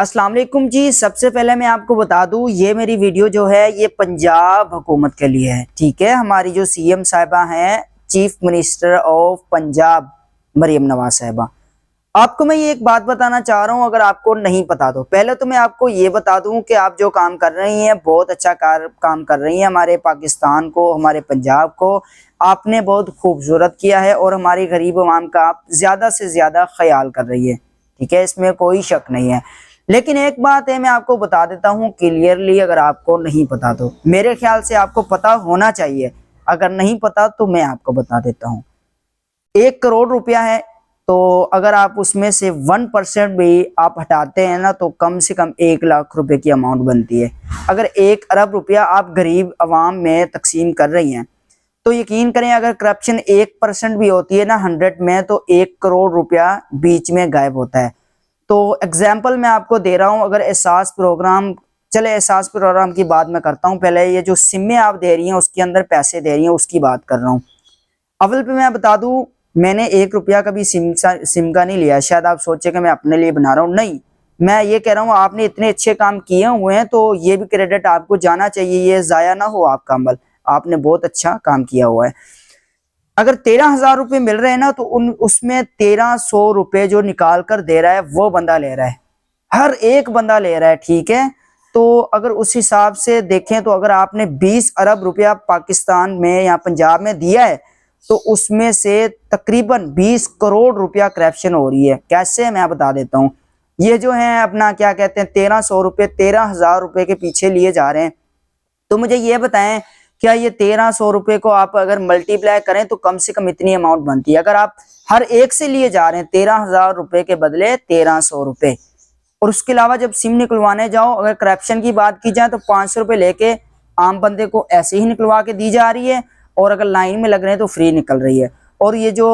अस्सलाम वालेकुम जी। सबसे पहले मैं आपको बता दूं, ये मेरी वीडियो जो है ये पंजाब हुकूमत के लिए है। ठीक है, हमारी जो सीएम साहिबा हैं, chief minister of Punjab Maryam Nawaz साहिबा। आपको मैं ये एक बात बताना चाह रहा हूँ, अगर आपको नहीं पता तो पहले तो मैं आपको ये बता दूं कि आप जो काम कर रही हैं बहुत अच्छा काम कर रही हैं। हमारे पाकिस्तान को, हमारे पंजाब को आपने बहुत खूबसूरत किया है और हमारी गरीब आवाम का आप ज़्यादा से ज़्यादा ख्याल कर रही है। ठीक है, इसमें कोई शक नहीं है। लेकिन एक बात है, मैं आपको बता देता हूँ क्लियरली, अगर आपको नहीं पता तो मेरे ख्याल से आपको पता होना चाहिए। अगर नहीं पता तो मैं आपको बता देता हूँ। 1 करोड़ रुपया है, तो अगर आप उसमें से 1% भी आप हटाते हैं ना, तो कम से कम 1 लाख रुपए की अमाउंट बनती है। अगर 1 अरब रुपया आप गरीब आवाम में तकसीम कर रही हैं, तो यकीन करें अगर करप्शन 1% भी होती है ना 100 में, तो 1 करोड़ रुपया बीच में गायब होता है। तो एग्जाम्पल मैं आपको दे रहा हूं, अगर एहसास प्रोग्राम, चले एहसास प्रोग्राम की बात मैं करता हूं। पहले ये जो सिमें आप दे रही हैं उसके अंदर पैसे दे रही हैं, उसकी बात कर रहा हूं। अव्वल पे मैं बता दूं, मैंने 1 रुपया कभी सिम का नहीं लिया। शायद आप सोचे कि मैं अपने लिए बना रहा हूं, नहीं, मैं ये कह रहा हूं आपने इतने अच्छे काम किए हुए हैं तो ये भी क्रेडिट आपको जाना चाहिए, ये जाया ना हो आपका अमल, आपने बहुत अच्छा काम किया हुआ है। अगर 13,000 रुपये मिल रहे हैं ना, तो उसमें 1300 रुपये जो निकाल कर दे रहा है वो बंदा ले रहा है, हर एक बंदा ले रहा है। ठीक है, तो अगर उस हिसाब से देखें तो अगर आपने 20 अरब रुपया पाकिस्तान में या पंजाब में दिया है, तो उसमें से तकरीबन 20 करोड़ रुपया करप्शन हो रही है। कैसे, मैं बता देता हूँ। ये जो है अपना क्या कहते हैं 1300 रुपये 13,000 रुपये के पीछे लिए जा रहे हैं। तो मुझे ये बताएं, क्या ये 1300 रुपये को आप अगर मल्टीप्लाई करें तो कम से कम इतनी अमाउंट बनती है। अगर आप हर एक से लिए जा रहे हैं 13,000 रुपये के बदले 1300 रुपये, और उसके अलावा जब सिम निकलवाने जाओ, अगर करप्शन की बात की जाए तो 500 रुपये लेके आम बंदे को ऐसे ही निकलवा के दी जा रही है, और अगर लाइन में लग रहे हैं तो फ्री निकल रही है। और ये जो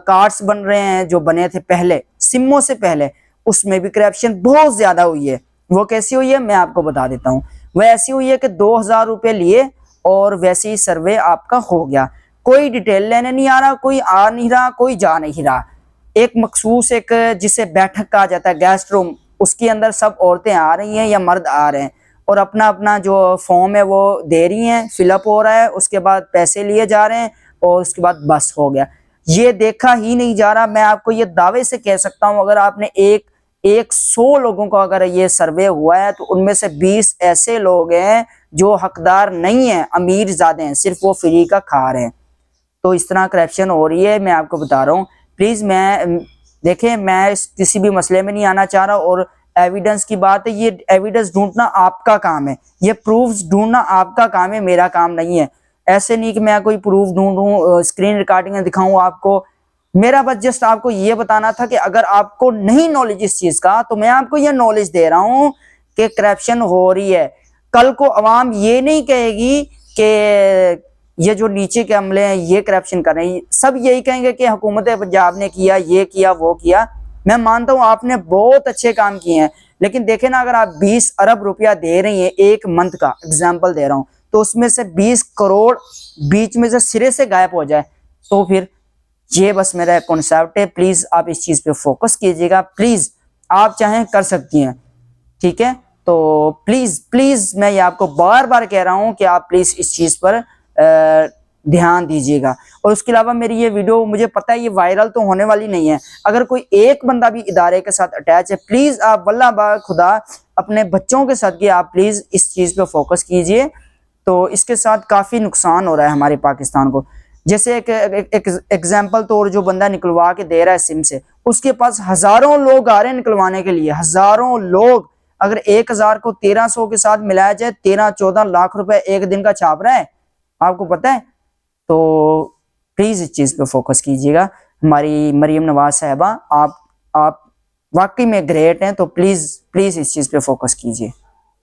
कार्ड्स बन रहे हैं, जो बने थे पहले सिमों से पहले, उसमें भी करप्शन बहुत ज्यादा हुई है। वो कैसी हुई है मैं आपको बता देता हूँ। वह ऐसी हुई है कि 2,000 रुपये लिए और वैसे ही सर्वे आपका हो गया। कोई डिटेल लेने नहीं आ रहा, कोई आ नहीं रहा, कोई जा नहीं रहा। एक मखसूस एक जिसे बैठक कहा जाता है, गेस्ट रूम, उसके अंदर सब औरतें आ रही हैं या मर्द आ रहे हैं और अपना अपना जो फॉर्म है वो दे रही हैं, फिलअप हो रहा है, उसके बाद पैसे लिए जा रहे हैं और उसके बाद बस हो गया। ये देखा ही नहीं जा रहा। मैं आपको ये दावे से कह सकता हूँ, अगर आपने 100 लोगों का अगर ये सर्वे हुआ है तो उनमें से 20 ऐसे लोग हैं जो हकदार नहीं है, अमीर ज्यादा हैं, सिर्फ वो फ्री का खा रहे हैं। तो इस तरह करप्शन हो रही है, मैं आपको बता रहा हूँ। प्लीज मैं देखें, मैं किसी भी मसले में नहीं आना चाह रहा, और एविडेंस की बात है, ये एविडेंस ढूंढना आपका काम है, ये प्रूफ्स ढूंढना आपका काम है, मेरा काम नहीं है। ऐसे नहीं कि मैं कोई प्रूफ ढूंढूं, स्क्रीन रिकॉर्डिंग दिखाऊं आपको। मेरा बस जस्ट आपको ये बताना था कि अगर आपको नहीं नॉलेज इस चीज का, तो मैं आपको ये नॉलेज दे रहा हूं कि करप्शन हो रही है। कल को अवाम ये नहीं कहेगी कि ये जो नीचे के अमले हैं ये करप्शन कर रहे हैं, सब यही कहेंगे कि हुकूमत पंजाब ने किया, ये किया, वो किया। मैं मानता हूं आपने बहुत अच्छे काम किए हैं, लेकिन देखे ना, अगर आप 20 अरब रुपया दे रही हैं एक मंथ का, एग्जाम्पल दे रहा हूं, तो उसमें से 20 करोड़ बीच में से सिरे से गायब हो जाए, तो फिर ये बस मेरा कॉन्सेप्ट है। प्लीज आप इस चीज पे फोकस कीजिएगा, प्लीज। आप चाहें कर सकती हैं, ठीक है। तो प्लीज प्लीज मैं ये आपको बार बार कह रहा हूं कि आप प्लीज इस चीज पर ध्यान दीजिएगा। और उसके अलावा मेरी ये वीडियो, मुझे पता है ये वायरल तो होने वाली नहीं है, अगर कोई एक बंदा भी इदारे के साथ अटैच है, प्लीज आप वल्लाह बा खुदा अपने बच्चों के साथ आप प्लीज इस चीज पे फोकस कीजिए। तो इसके साथ काफी नुकसान हो रहा है हमारे पाकिस्तान को। जैसे एक एग्जाम्पल तौर, जो बंदा निकलवा के दे रहा है सिम से, उसके पास हजारों लोग आ रहे हैं निकलवाने के लिए, हजारों लोग। अगर 1,000 को 1300 के साथ मिलाया जाए, 13-14 लाख रुपए एक दिन का छाप रहा है, आपको पता है। तो प्लीज इस चीज पे फोकस कीजिएगा। हमारी मरियम नवाज साहिबा, आप वाकई में ग्रेट हैं, तो प्लीज प्लीज इस चीज पे फोकस कीजिए।